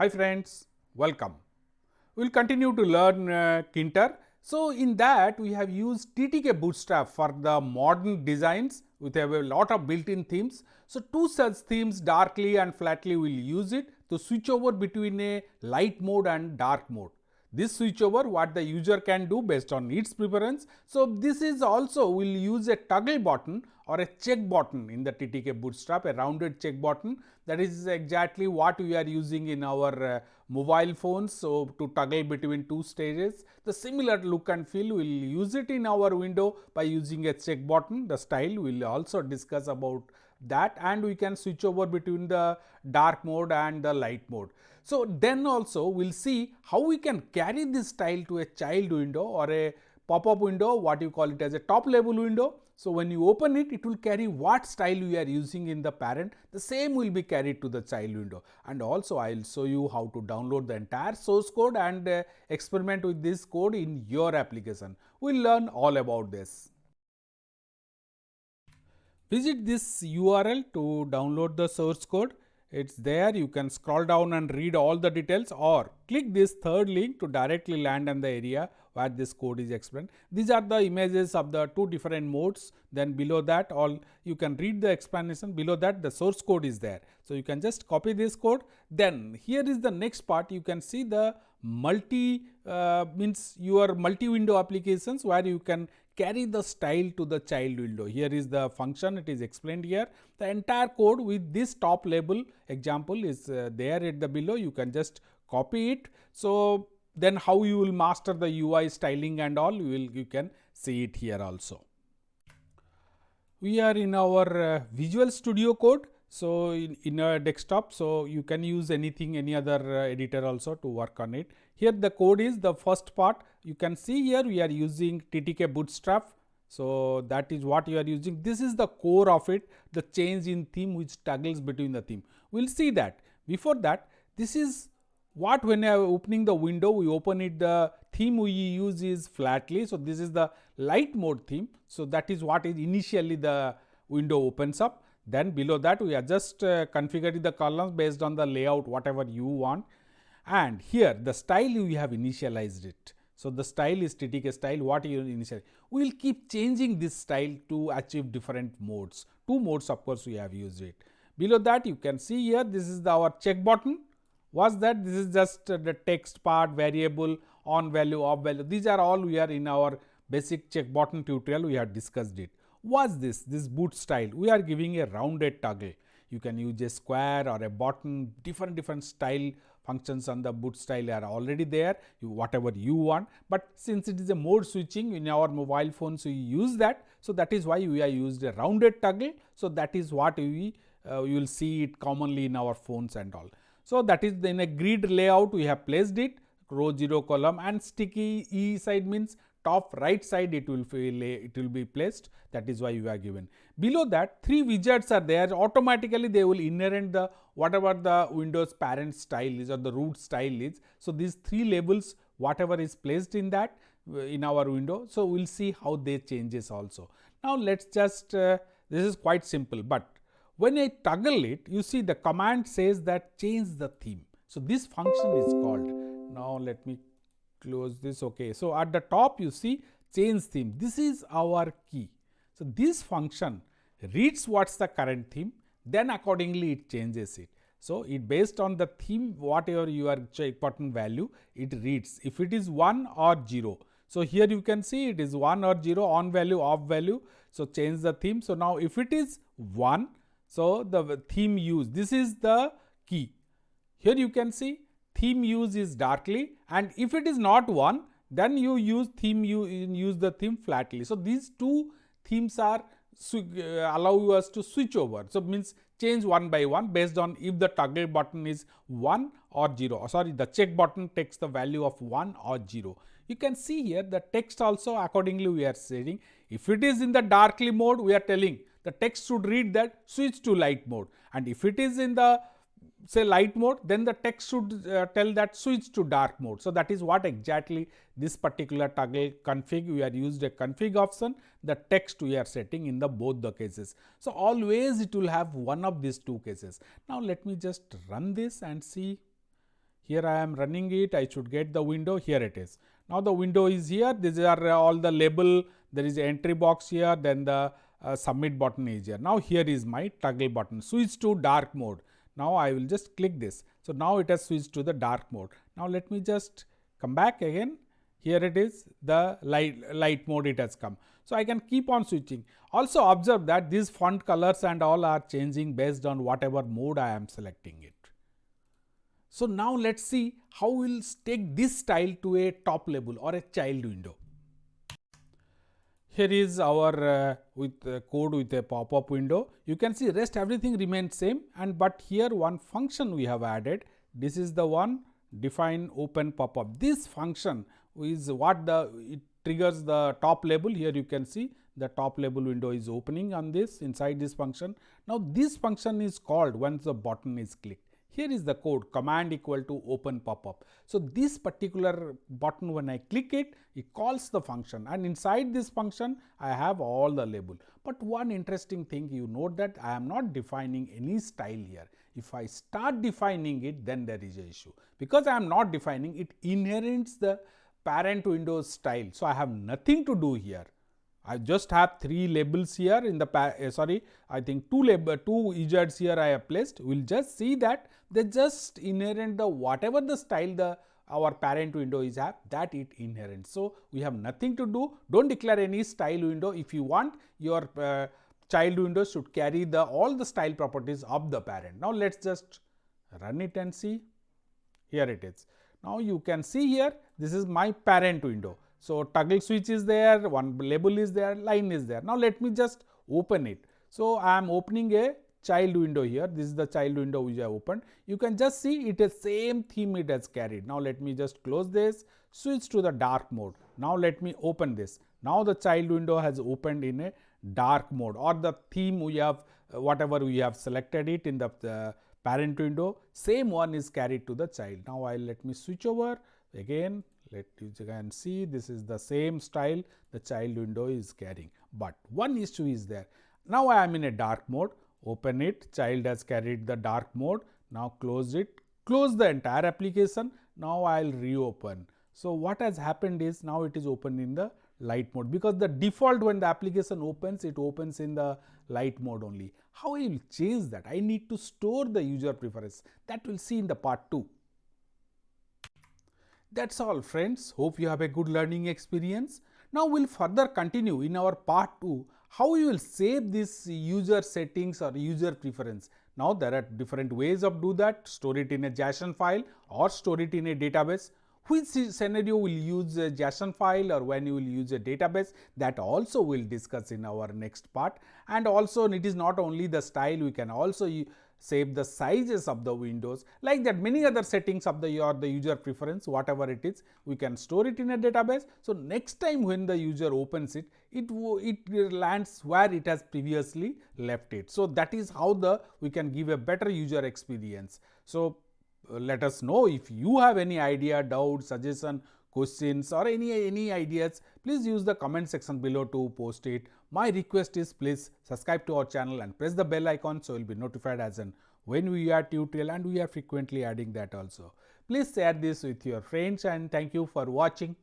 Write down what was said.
Hi friends, welcome. We will continue to learn Tkinter. So, in that we have used TTK Bootstrap for the modern designs with a lot of built-in themes. So, two such themes, darkly and flatly, we will use it to switch over between a light mode and dark mode. This switch over what the user can do based on its preference. So, this is also we will use a toggle button or a check button in the TTK Bootstrap, a rounded check button. That is exactly what we are using in our mobile phones. So, to toggle between two stages, the similar look and feel we will use it in our window by using a check button. The style we will also discuss about that, and we can switch over between the dark mode and the light mode. So, then also we will see how we can carry this style to a child window or a pop-up window, what you call it as a top level window. So, when you open it, it will carry what style we are using in the parent, the same will be carried to the child window. And also I will show you how to download the entire source code and experiment with this code in your application. We will learn all about this. Visit this URL to download the source code. It's there. You can scroll down and read all the details, or click this third link to directly land in the area where this code is explained. These are the images of the two different modes. Then below that, all you can read the explanation. Below that, the source code is there. So you can just copy this code. Then here is the next part. You can see the means your multi-window applications where you can carry the style to the child window. Here is the function, it is explained here. The entire code with this top level example is there at the below. You can just copy it. So, then how you will master the UI styling and all, you can see it here also. We are in our Visual Studio Code. So, in a desktop, so you can use anything, any other editor also to work on it. Here the code is the first part. You can see here we are using TTK Bootstrap. So, that is what you are using. This is the core of it, the change in theme which toggles between the theme. We will see that. Before that, this is what when I am opening the window, we open it, the theme we use is flatly. So, this is the light mode theme. So, that is what is initially the window opens up. Then below that we are just configuring the columns based on the layout whatever you want, and here the style we have initialized it. So, the style is TTK style, what you initialize. We will keep changing this style to achieve different modes. Two modes of course we have used it. Below that you can see here this is our check button. Was that this is just the text part, variable, on value, off value. These are all we are in our basic check button tutorial we have discussed it. Was this boot style, we are giving a rounded toggle. You can use a square or a button, different style functions on the boot style are already there, whatever you want. But since it is a mode switching in our mobile phones, we use that. So, that is why we are used a rounded toggle. So, that is what we will see it commonly in our phones and all. So, that is in a grid layout we have placed it, row 0 column, and sticky E side means top right side it will be placed. That is why you are given. Below that 3 widgets are there, automatically they will inherent the whatever the Windows parent style is or the root style is. So, these 3 labels whatever is placed in that in our window. So, we will see how they changes also. Now, let us just this is quite simple, but when I toggle it, you see the command says that change the theme. So, this function is called. Now, let me close this. Okay. So, at the top you see change theme. This is our key. So, this function reads what's the current theme, then accordingly it changes it. So, it based on the theme whatever your check button value it reads, if it is 1 or 0. So, here you can see it is 1 or 0, on value, off value. So, change the theme. So, now if it is 1, so the theme use, this is the key. Here you can see theme use is darkly, and if it is not 1, then you use theme, use the theme flatly. So, these two themes are allow us to switch over. So, means change one by one based on if the toggle button is 1 or 0, sorry, the check button takes the value of 1 or 0. You can see here the text also accordingly we are saying, if it is in the darkly mode, we are telling the text should read that switch to light mode, and if it is in the say light mode, then the text should tell that switch to dark mode. So, that is what exactly this particular toggle config, we are used a config option, the text we are setting in the both the cases. So, always it will have one of these two cases. Now, let me just run this and see Here I am running it, I should get the window, here it is. Now the window is here, these are all the label, there is an entry box here, then the submit button is here. Now here is my toggle button, switch to dark mode. Now I will just click this. So now it has switched to the dark mode. Now let me just come back again. Here it is, the light mode it has come. So I can keep on switching. Also observe that these font colors and all are changing based on whatever mode I am selecting it. So now let's see how we'll take this style to a top level or a child window. Here is our code with a pop-up window. You can see rest everything remains same, and but here one function we have added. This is the one define open pop-up. This function is what it triggers the top label. Here you can see the top label window is opening on this inside this function. Now this function is called once the button is clicked. Here is the code command equal to open pop-up. So this particular button, when I click it, it calls the function, and inside this function I have all the label. But one interesting thing, you note that I am not defining any style here. If I start defining it, then there is an issue. Because I am not defining, it inherits the parent Windows style. So I have nothing to do here. I just have 3 labels here in the I think 2 widgets here I have placed. We'll just see that they just inherent the whatever the style our parent window is have, that it inherents. So we have nothing to do. Don't declare any style window. If you want, your child window should carry all the style properties of the parent. Now let's just run it and see. Here it is. Now you can see here, this is my parent window. So toggle switch is there, one label is there, line is there. Now let me just open it. So I am opening a child window here. This is the child window which I opened. You can just see it is same theme it has carried. Now let me just close this, switch to the dark mode. Now let me open this. Now the child window has opened in a dark mode, or the theme we have, whatever we have selected it in the parent window, same one is carried to the child. Now let me switch over again. Let you can see this is the same style the child window is carrying. But one issue is there. Now I am in a dark mode. Open it. Child has carried the dark mode. Now close it. Close the entire application. Now I will reopen. So what has happened is now it is open in the light mode, because the default when the application opens, it opens in the light mode only. How I will change that? I need to store the user preference. That we'll see in the part 2. That's all friends. Hope you have a good learning experience. Now we'll further continue in our part 2 how you will save this user settings or user preference. Now there are different ways of do that. Store it in a JSON file or store it in a database. Which scenario will use a JSON file or when you will use a database, that also we'll discuss in our next part. And also it is not only the style, we can also save the sizes of the windows, like that many other settings of the user preference, whatever it is, we can store it in a database. So next time when the user opens it, it lands where it has previously left it. So that is how we can give a better user experience. So let us know if you have any idea, doubt, suggestion, questions or any ideas. Please use the comment section below to post it. My request is please subscribe to our channel and press the bell icon so you will be notified as and when we add tutorial, and we are frequently adding that also. Please share this with your friends, and thank you for watching.